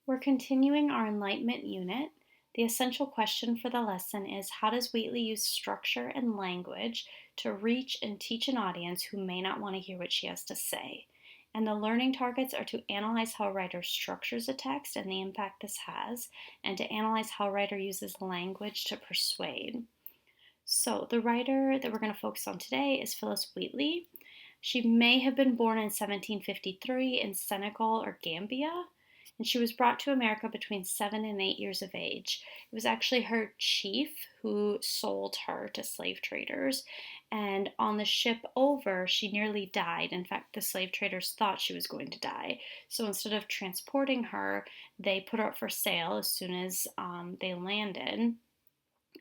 We're continuing our Enlightenment unit. The essential question for the lesson is, how does Wheatley use structure and language to reach and teach an audience who may not want to hear what she has to say? And the learning targets are to analyze how a writer structures a text and the impact this has, and to analyze how a writer uses language to persuade. So the writer that we're going to focus on today is Phillis Wheatley. She may have been born in 1753 in Senegal or Gambia, and she was brought to America between 7 and 8 years of age. It was actually her chief who sold her to slave traders, and on the ship over, she nearly died. In fact, the slave traders thought she was going to die. So instead of transporting her, they put her up for sale as soon as they landed.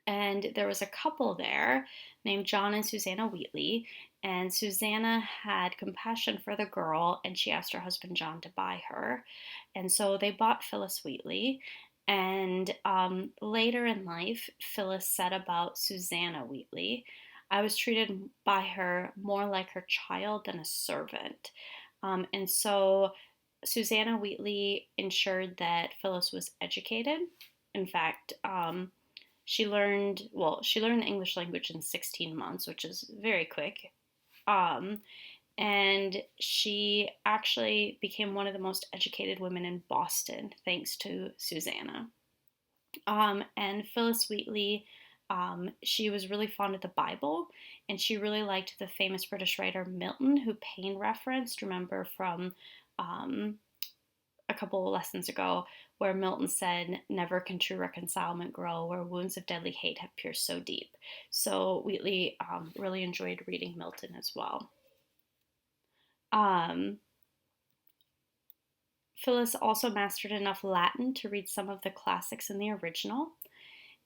And there was a couple there named John and Susanna Wheatley, and Susanna had compassion for the girl, and she asked her husband John to buy her. And so they bought Phillis Wheatley. And later in life, Phillis said about Susanna Wheatley, "I was treated by her more like her child than a servant." And so Susanna Wheatley ensured that Phillis was educated. In fact, she learned the English language in 16 months, which is very quick. Um, and she actually became one of the most educated women in Boston, thanks to Susanna. And Phillis Wheatley, she was really fond of the Bible, and she really liked the famous British writer Milton, who Payne referenced, remember from a couple of lessons ago, where Milton said, "Never can true reconcilement grow where wounds of deadly hate have pierced so deep." So Wheatley really enjoyed reading Milton as well. Phillis also mastered enough Latin to read some of the classics in the original,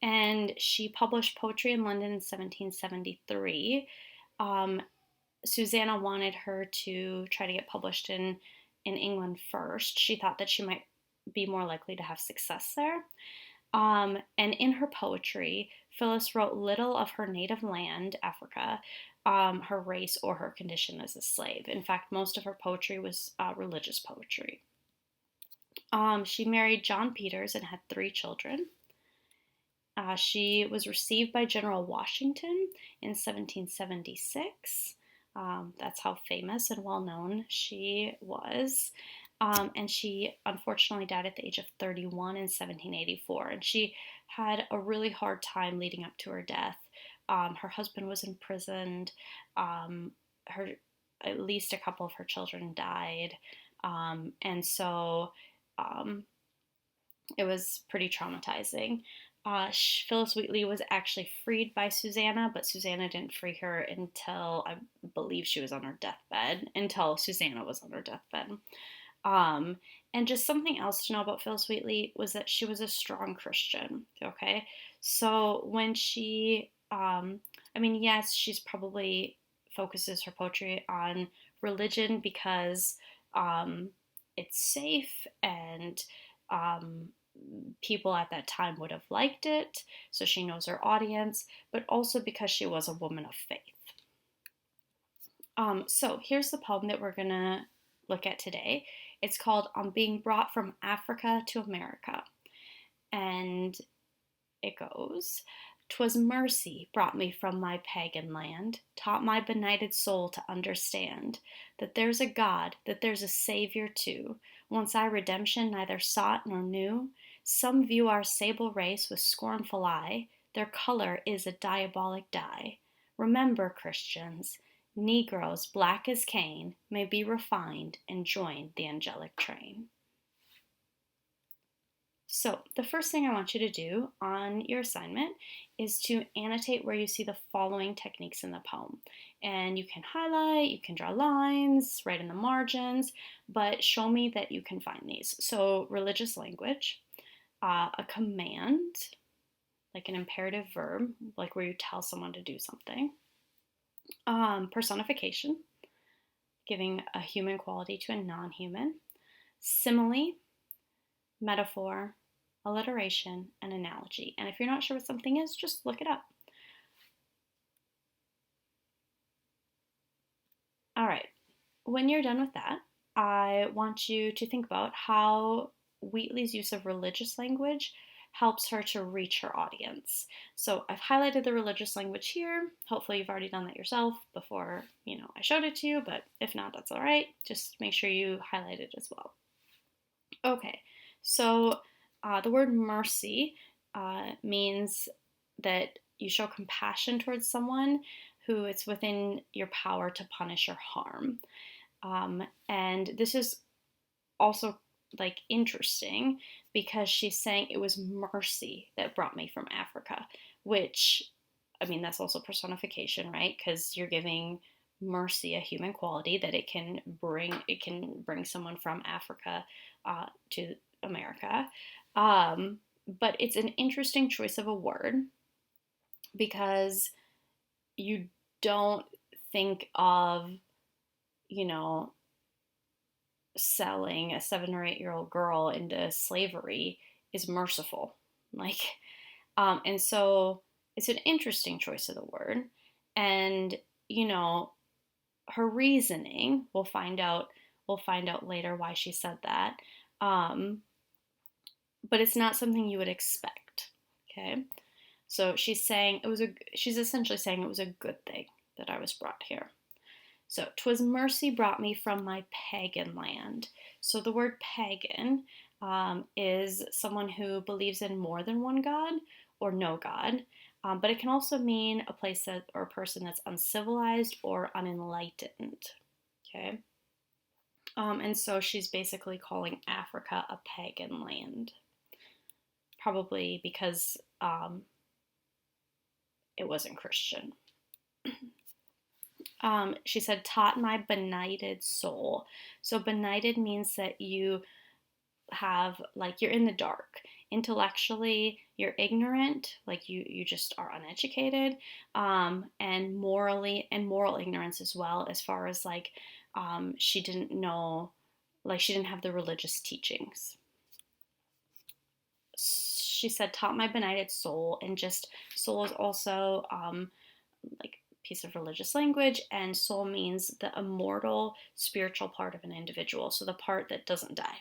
and she published poetry in London in 1773. Susanna wanted her to try to get published in England first. She thought that she might be more likely to have success there. And in her poetry, Phillis wrote little of her native land, Africa, her race, or her condition as a slave. In fact, most of her poetry was religious poetry. She married John Peters and had 3 children. She was received by General Washington in 1776. That's how famous and well known she was. And she unfortunately died at the age of 31 in 1784. And she had a really hard time leading up to her death. Her husband was imprisoned. At least a couple of her children died. And so it was pretty traumatizing. Phillis Wheatley was actually freed by Susanna, but Susanna didn't free her until, I believe, she was on her deathbed, until Susanna was on her deathbed. And just something else to know about Phillis Wheatley was that she was a strong Christian, okay? So when she, yes, she's probably focuses her poetry on religion because it's safe and people at that time would have liked it, so she knows her audience, but also because she was a woman of faith. So here's the poem that we're gonna look at today. It's called "On Being Brought from Africa to America," and it goes, "'Twas mercy brought me from my pagan land, taught my benighted soul to understand that there's a God, that there's a Savior too. Once I redemption neither sought nor knew, some view our sable race with scornful eye, their color is a diabolic dye. Remember, Christians, Negroes black as Cain may be refined and join the angelic train." So the first thing I want you to do on your assignment is to annotate where you see the following techniques in the poem. And you can highlight, you can draw lines, write in the margins, but show me that you can find these. So religious language, a command, like an imperative verb, like where you tell someone to do something, personification, giving a human quality to a non-human, simile, metaphor, alliteration, and analogy. And if you're not sure what something is, just look it up. All right, when you're done with that, I want you to think about how Wheatley's use of religious language helps her to reach her audience. So I've highlighted the religious language here. Hopefully you've already done that yourself before, I showed it to you, but if not, that's all right. Just make sure you highlight it as well. Okay, so the word mercy means that you show compassion towards someone who it's within your power to punish or harm. And this is also interesting because she's saying it was mercy that brought me from Africa, which, that's also personification, right? Because you're giving mercy a human quality that it can bring someone from Africa to America. But it's an interesting choice of a word because you don't think of, selling a 7 or 8-year-old girl into slavery is merciful. And so it's an interesting choice of the word. And, her reasoning, we'll find out later why she said that. But it's not something you would expect. Okay. So she's essentially saying it was a good thing that I was brought here. So, 'twas mercy brought me from my pagan land. So the word pagan is someone who believes in more than one god or no god. But it can also mean a place or a person that's uncivilized or unenlightened. Okay. And so she's basically calling Africa a pagan land. Probably because it wasn't Christian. She said, taught my benighted soul. So benighted means that you have, you're in the dark. Intellectually, you're ignorant, you just are uneducated, and moral ignorance as well, as far as she didn't know, she didn't have the religious teachings. She said, taught my benighted soul, and just soul is also piece of religious language, and soul means the immortal spiritual part of an individual, so the part that doesn't die.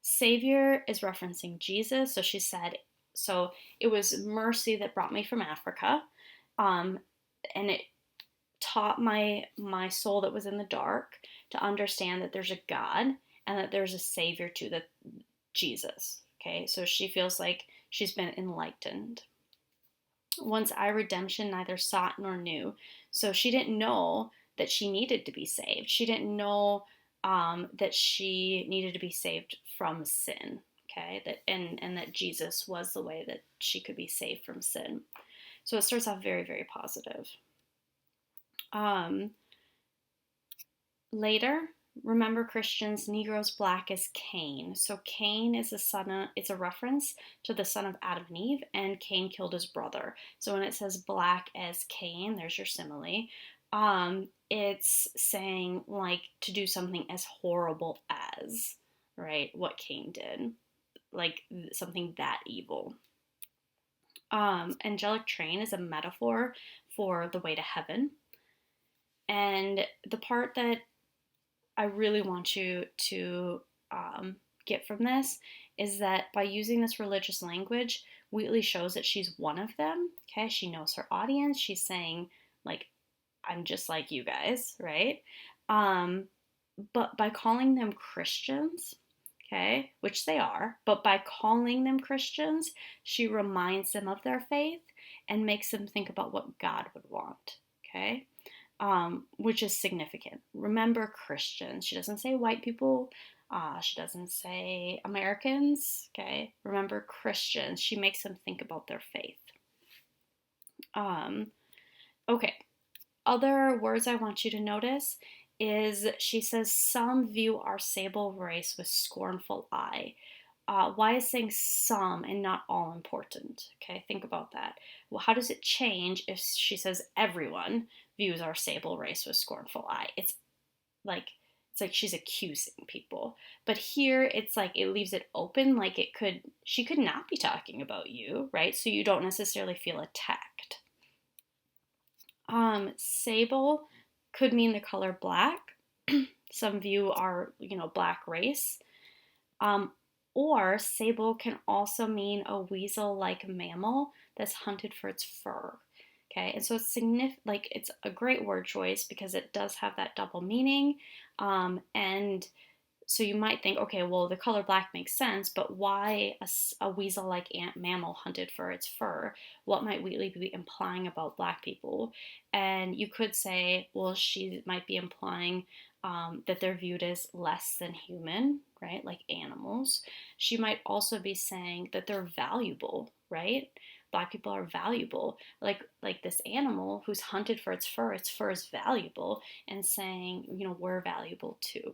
Savior is referencing Jesus, so she said, so it was mercy that brought me from Africa, and it taught my soul that was in the dark to understand that there's a God and that there's a Savior too, that Jesus. Okay, so she feels like she's been enlightened. Once I redemption neither sought nor knew. So she didn't know that she needed to be saved. She didn't know that she needed to be saved from sin. Okay, and that Jesus was the way that she could be saved from sin. So it starts off very, very positive. Later, remember Christians, Negroes black as Cain. So Cain is it's a reference to the son of Adam and Eve, and Cain killed his brother. So when it says black as Cain, there's your simile. It's saying to do something as horrible as, right, what Cain did, something that evil. Angelic train is a metaphor for the way to heaven. And the part that I really want you to get from this is that by using this religious language, Wheatley shows that she's one of them. Okay, she knows her audience. She's saying, I'm just like you guys, right? But by calling them Christians, okay, which they are, but by calling them Christians, she reminds them of their faith and makes them think about what God would want, okay? Which is significant. Remember Christians. She doesn't say white people. She doesn't say Americans. Okay. Remember Christians. She makes them think about their faith. Okay. Other words I want you to notice is she says, some view our sable race with scornful eye. Why is saying some and not all important? Okay, think about that. Well, how does it change if she says everyone views our sable race with scornful eye? It's like she's accusing people. But here it's it leaves it open, she could not be talking about you, right? So you don't necessarily feel attacked. Sable could mean the color black. Some view our, black race. Um, or sable can also mean a weasel-like mammal that's hunted for its fur. Okay, and so it's it's a great word choice because it does have that double meaning. And so you might think, okay, well, the color black makes sense, but why a weasel-like ant mammal hunted for its fur? What might Wheatley be implying about black people? And you could say, well, she might be implying that they're viewed as less than human, right? Like animals. She might also be saying that they're valuable, right? Black people are valuable. Like this animal who's hunted for its fur is valuable, and saying, we're valuable too.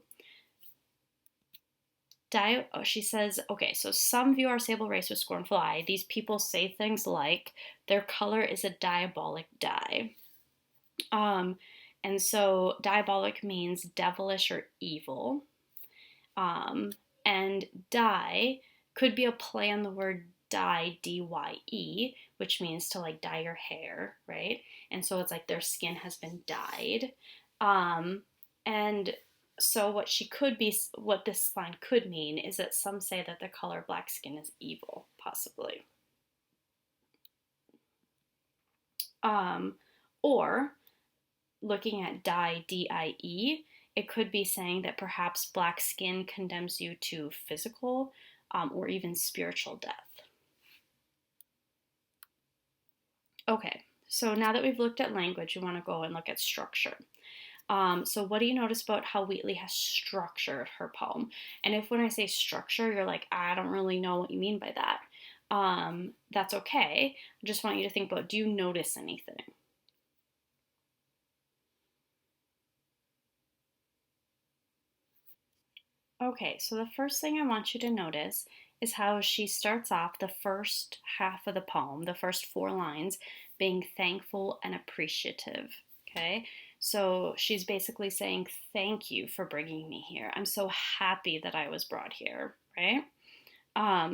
She says, okay, so some view our sable race with scornful eye. These people say things like, their color is a diabolic dye. And so diabolic means devilish or evil. And dye could be a play on the word dye, D-Y-E, which means to like dye your hair, right? And so it's like their skin has been dyed. And so what this line could mean is that some say that the color black skin is evil, possibly. Or looking at dye, D-I-E, it could be saying that perhaps black skin condemns you to physical or even spiritual death. Okay, so now that we've looked at language, we want to go and look at structure. So what do you notice about how Wheatley has structured her poem? And if when I say structure, you're like, I don't really know what you mean by that, that's okay. I just want you to think about, do you notice anything? Okay, so the first thing I want you to notice is how she starts off the first half of the poem, the first 4 lines, being thankful and appreciative. Okay, so she's basically saying, thank you for bringing me here. I'm so happy that I was brought here, right?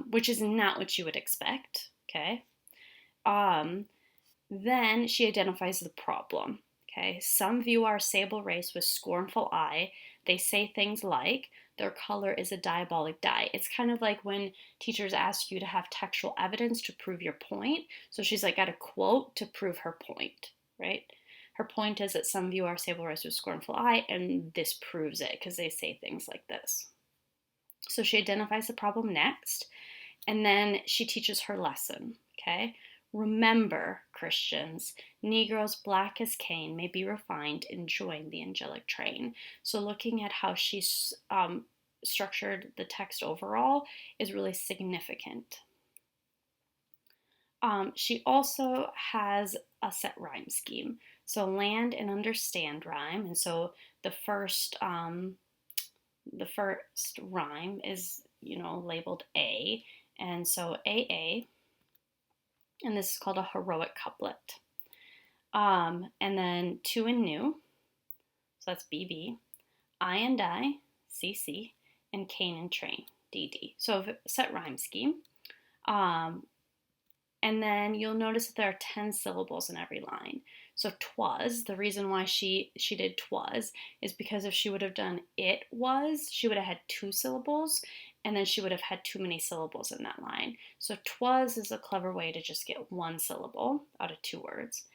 Which is not what you would expect, okay? Then she identifies the problem. Okay, some view our sable race with scornful eye. They say things like, their color is a diabolic dye. It's kind of like when teachers ask you to have textual evidence to prove your point. So she's like, got a quote to prove her point, right? Her point is that some view our sable race with scornful eye, and this proves it because they say things like this. So she identifies the problem next, and then she teaches her lesson, okay? Remember, Christians, Negroes black as Cain may be refined and join the angelic train. So looking at how she's structured the text overall is really significant. She also has a set rhyme scheme. So land and understand rhyme, and so the first rhyme is labeled A, and so AA, and this is called a heroic couplet. And then to and new, so that's BB, I and I, CC, and Cain and train, DD. So set rhyme scheme. And then you'll notice that there are 10 syllables in every line. So twas, the reason why she did twas is because if she would have done it was, she would have had 2 syllables, and then she would have had too many syllables in that line. So twas is a clever way to just get 1 syllable out of 2 words.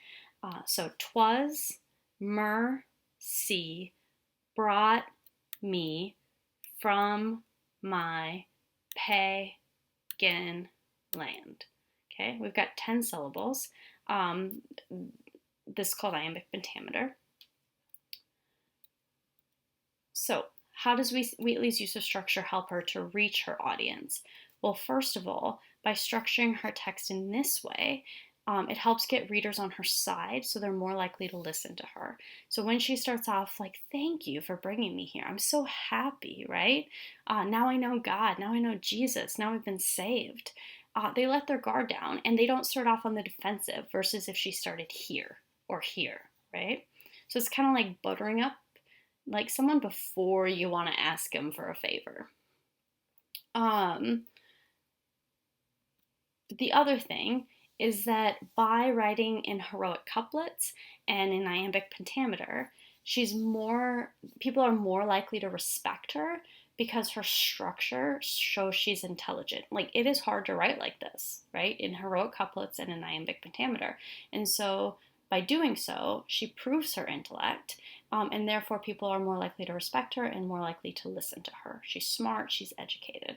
So twas mercy brought me from my pagan land. Okay, we've got 10 syllables. This is called iambic pentameter. So how does Wheatley's use of structure help her to reach her audience? Well, first of all, by structuring her text in this way, it helps get readers on her side, so they're more likely to listen to her. So when she starts off like, thank you for bringing me here, I'm so happy, right? Now I know God, now I know Jesus, now I've been saved. They let their guard down, and they don't start off on the defensive versus if she started here or here, right? So it's kind of like buttering up like someone before you want to ask them for a favor. The other thing is that by writing in heroic couplets and in iambic pentameter, people are more likely to respect her because her structure shows she's intelligent. Like, it is hard to write like this, right? In heroic couplets and in iambic pentameter. And so by doing so, she proves her intellect, and therefore people are more likely to respect her and more likely to listen to her. She's smart, she's educated.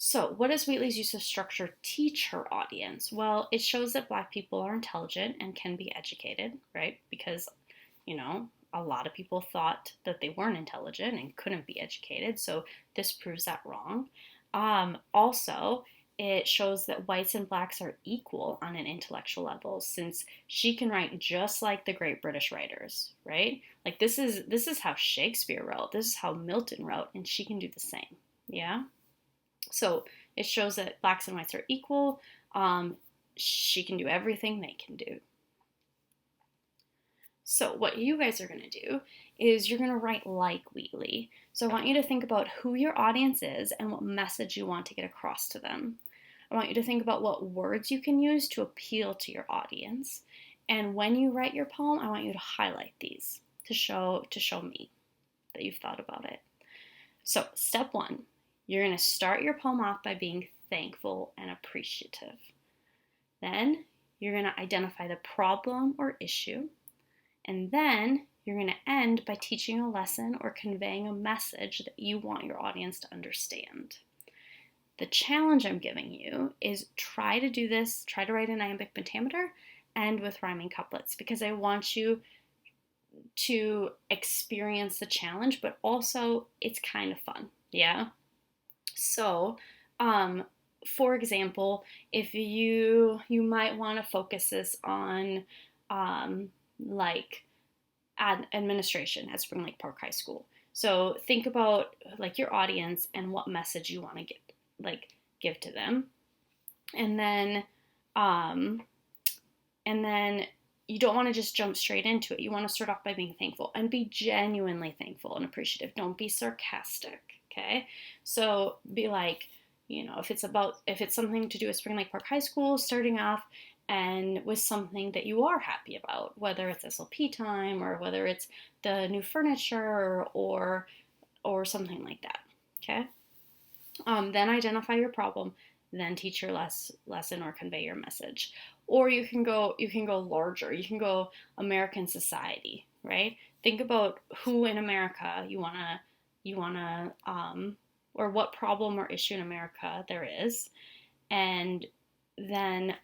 So, what does Wheatley's use of structure teach her audience? Well, it shows that Black people are intelligent and can be educated, right? Because, a lot of people thought that they weren't intelligent and couldn't be educated, so this proves that wrong. Also, it shows that whites and blacks are equal on an intellectual level, since she can write just like the great British writers, right? Like, this is how Shakespeare wrote, this is how Milton wrote, and she can do the same. Yeah. So it shows that blacks and whites are equal. She can do everything they can do. So what you guys are going to do is you're going to write like Wheatley. So I want you to think about who your audience is and what message you want to get across to them. I want you to think about what words you can use to appeal to your audience. And when you write your poem, I want you to highlight these to show me that you've thought about it. So step 1, you're going to start your poem off by being thankful and appreciative. Then you're going to identify the problem or issue. And then you're going to end by teaching a lesson or conveying a message that you want your audience to understand. The challenge I'm giving you is try to write an iambic pentameter and with rhyming couplets, because I want you to experience the challenge, but also it's kind of fun. Yeah. So, for example, if you might want to focus this on like administration at Spring Lake Park High School. So think about like your audience and what message you want to give to them, and then you don't want to just jump straight into it. You want to start off by being thankful and be genuinely thankful and appreciative. Don't be sarcastic. Okay, so be like, if it's something to do with Spring Lake Park High School, starting off and with something that you are happy about, whether it's SLP time or whether it's the new furniture or something like that. Okay. Then identify your problem, then teach your lesson or convey your message. Or you can go larger. You can go American society, right? Think about who in America you wanna or what problem or issue in America there is, and then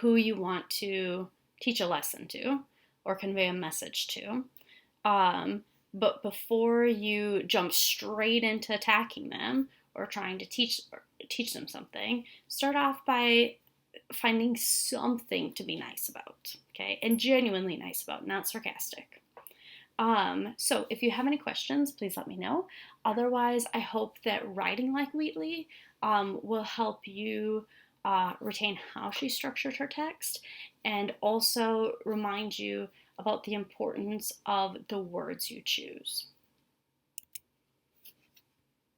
who you want to teach a lesson to or convey a message to. But before you jump straight into attacking them or trying to teach them something, start off by finding something to be nice about, okay? And genuinely nice about, not sarcastic. So if you have any questions, please let me know. Otherwise, I hope that writing like Wheatley will help you retain how she structured her text, and also remind you about the importance of the words you choose.